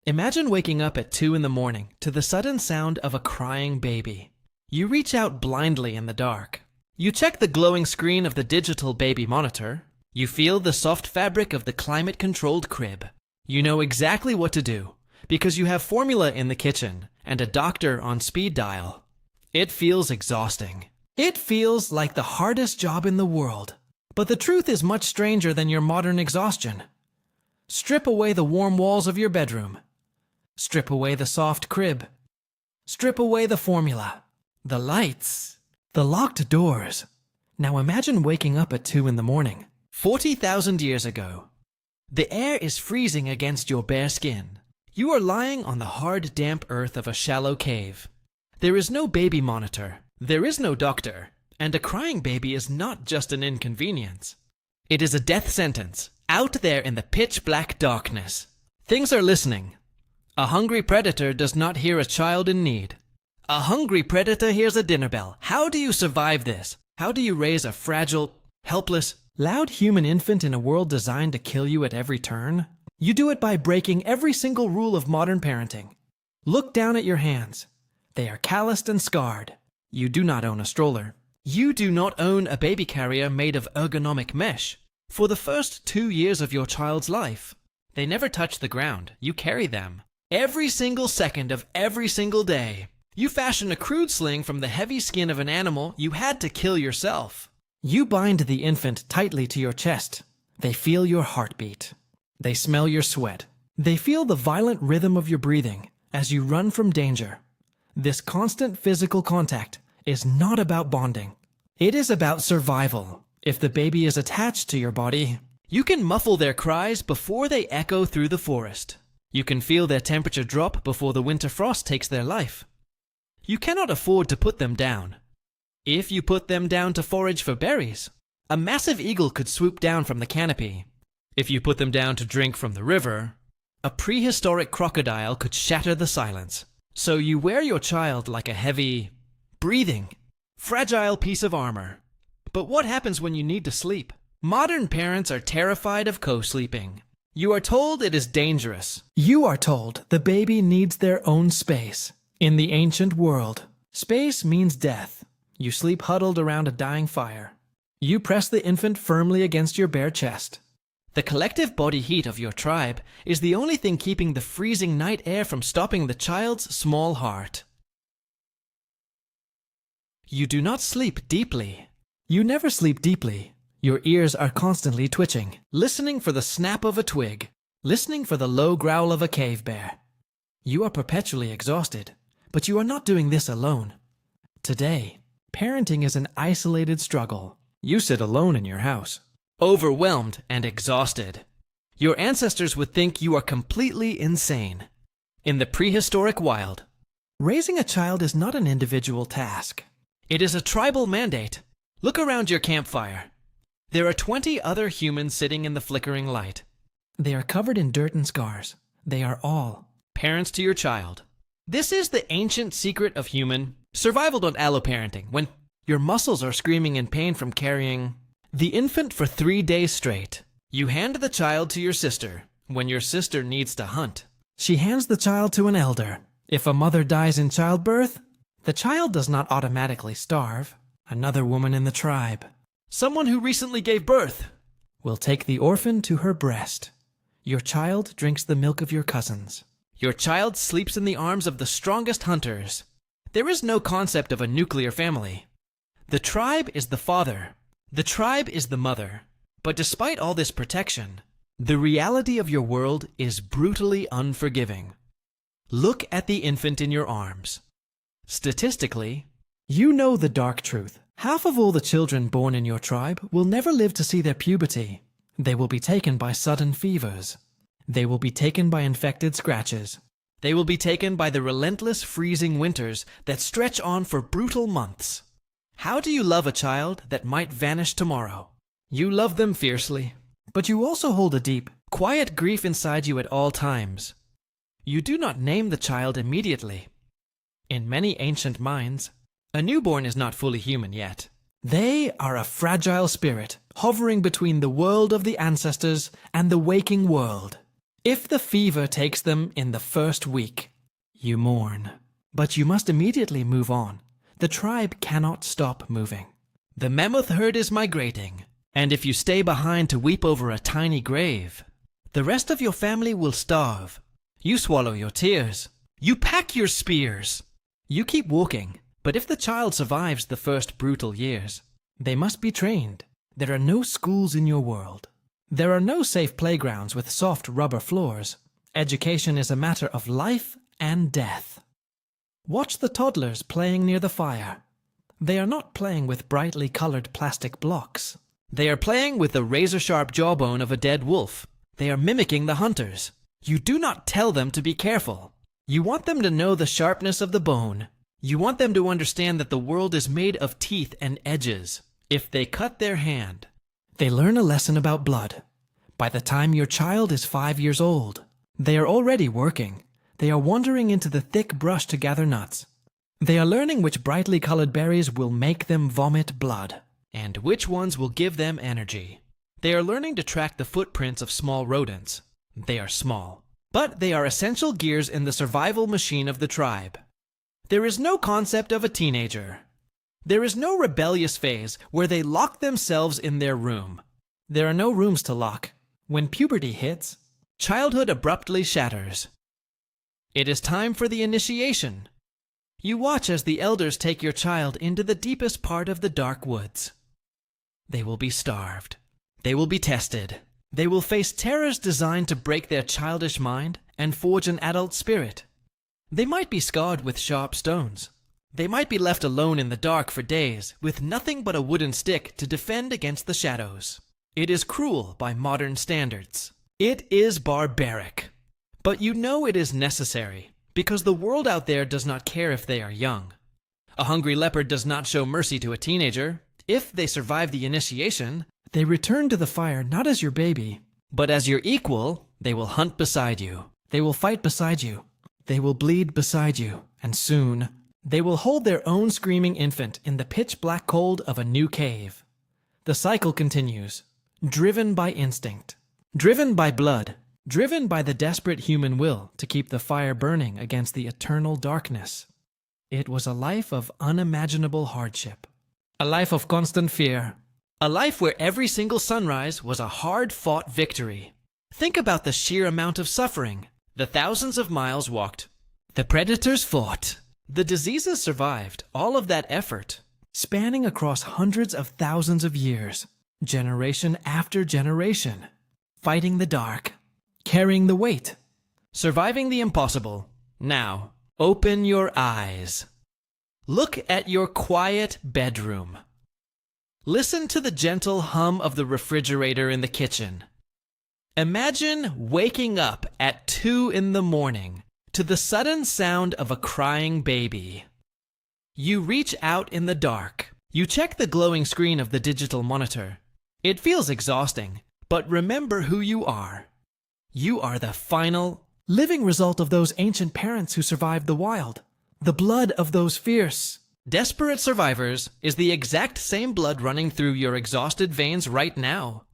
Imagine waking up at 2 in the morning to the sudden sound of a crying baby. You reach out blindly in the dark. You check the glowing screen of the digital baby monitor. You feel the soft fabric of the climate-controlled crib. You know exactly what to do because you have formula in the kitchen and a doctor on speed dial. It feels exhausting. It feels like the hardest job in the world. But the truth is much stranger than your modern exhaustion. Strip away the warm walls of your bedroom. Strip away the soft crib. Strip away the formula, the lights, the locked doors. Now imagine waking up at 2 in the morning. 40,000 years ago. The air is freezing against your bare skin. You are lying on the hard, damp earth of a shallow cave. There is no baby monitor. There is no doctor. And a crying baby is not just an inconvenience. It is a death sentence, out there in the pitch-black darkness. Things are listening. A hungry predator does not hear a child in need. A hungry predator hears a dinner bell. How do you survive this? How do you raise a fragile, helpless, loud human infant in a world designed to kill you at every turn? You do it by breaking every single rule of modern parenting. Look down at your hands. They are calloused and scarred. You do not own a stroller. You do not own a baby carrier made of ergonomic mesh. For the first 2 years of your child's life, they never touch the ground. You carry them. Every single second of every single day. You fashion a crude sling from the heavy skin of an animal you had to kill yourself. You bind the infant tightly to your chest. They feel your heartbeat. They smell your sweat. They feel the violent rhythm of your breathing as you run from danger. This constant physical contact is not about bonding. It is about survival. If the baby is attached to your body, you can muffle their cries before they echo through the forest. You can feel their temperature drop before the winter frost takes their life. You cannot afford to put them down. If you put them down to forage for berries, a massive eagle could swoop down from the canopy. If you put them down to drink from the river, a prehistoric crocodile could shatter the silence. So you wear your child like a heavy, breathing, fragile piece of armor. But what happens when you need to sleep? Modern parents are terrified of co-sleeping. You are told it is dangerous. You are told the baby needs their own space. In the ancient world, space means death. You sleep huddled around a dying fire. You press the infant firmly against your bare chest. The collective body heat of your tribe is the only thing keeping the freezing night air from stopping the child's small heart. You do not sleep deeply. You never sleep deeply. Your ears are constantly twitching, listening for the snap of a twig, listening for the low growl of a cave bear. You are perpetually exhausted, but you are not doing this alone. Today, parenting is an isolated struggle. You sit alone in your house, overwhelmed and exhausted. Your ancestors would think you are completely insane. In the prehistoric wild, raising a child is not an individual task. It is a tribal mandate. Look around your campfire. There are 20 other humans sitting in the flickering light. They are covered in dirt and scars. They are all parents to your child. This is the ancient secret of human survival alloparenting, when your muscles are screaming in pain from carrying the infant for 3 days straight. You hand the child to your sister when your sister needs to hunt. She hands the child to an elder. If a mother dies in childbirth, the child does not automatically starve. Another woman in the tribe, someone who recently gave birth, will take the orphan to her breast. Your child drinks the milk of your cousins. Your child sleeps in the arms of the strongest hunters. There is no concept of a nuclear family. The tribe is the father. The tribe is the mother. But despite all this protection, the reality of your world is brutally unforgiving. Look at the infant in your arms. Statistically, you know the dark truth. Half of all the children born in your tribe will never live to see their puberty. They will be taken by sudden fevers. They will be taken by infected scratches. They will be taken by the relentless freezing winters that stretch on for brutal months. How do you love a child that might vanish tomorrow? You love them fiercely, but you also hold a deep, quiet grief inside you at all times. You do not name the child immediately. In many ancient minds, a newborn is not fully human yet. They are a fragile spirit, hovering between the world of the ancestors and the waking world. If the fever takes them in the first week, you mourn. But you must immediately move on. The tribe cannot stop moving. The mammoth herd is migrating, and if you stay behind to weep over a tiny grave, the rest of your family will starve. You swallow your tears. You pack your spears. You keep walking, but if the child survives the first brutal years, they must be trained. There are no schools in your world. There are no safe playgrounds with soft rubber floors. Education is a matter of life and death. Watch the toddlers playing near the fire. They are not playing with brightly colored plastic blocks. They are playing with the razor-sharp jawbone of a dead wolf. They are mimicking the hunters. You do not tell them to be careful. You want them to know the sharpness of the bone. You want them to understand that the world is made of teeth and edges. If they cut their hand, they learn a lesson about blood. By the time your child is 5 years old, they are already working. They are wandering into the thick brush to gather nuts. They are learning which brightly colored berries will make them vomit blood, and which ones will give them energy. They are learning to track the footprints of small rodents. They are small, but they are essential gears in the survival machine of the tribe. There is no concept of a teenager. There is no rebellious phase where they lock themselves in their room. There are no rooms to lock. When puberty hits, childhood abruptly shatters. It is time for the initiation. You watch as the elders take your child into the deepest part of the dark woods. They will be starved. They will be tested. They will face terrors designed to break their childish mind and forge an adult spirit. They might be scarred with sharp stones. They might be left alone in the dark for days with nothing but a wooden stick to defend against the shadows. It is cruel by modern standards. It is barbaric. But you know it is necessary, because the world out there does not care if they are young. A hungry leopard does not show mercy to a teenager. If they survive the initiation, they return to the fire not as your baby, but as your equal. They will hunt beside you. They will fight beside you. They will bleed beside you. And soon, they will hold their own screaming infant in the pitch-black cold of a new cave. The cycle continues, driven by instinct, driven by blood, driven by the desperate human will to keep the fire burning against the eternal darkness. It was a life of unimaginable hardship, a life of constant fear, a life where every single sunrise was a hard-fought victory. Think about the sheer amount of suffering, the thousands of miles walked. The predators fought. The diseases survived, all of that effort, spanning across hundreds of thousands of years, generation after generation, fighting the dark, carrying the weight, surviving the impossible. Now, open your eyes. Look at your quiet bedroom. Listen to the gentle hum of the refrigerator in the kitchen. Imagine waking up at 2 in the morning to the sudden sound of a crying baby. You reach out in the dark. You check the glowing screen of the digital monitor. It feels exhausting, but remember who you are. You are the final, living result of those ancient parents who survived the wild. The blood of those fierce, desperate survivors is the exact same blood running through your exhausted veins right now.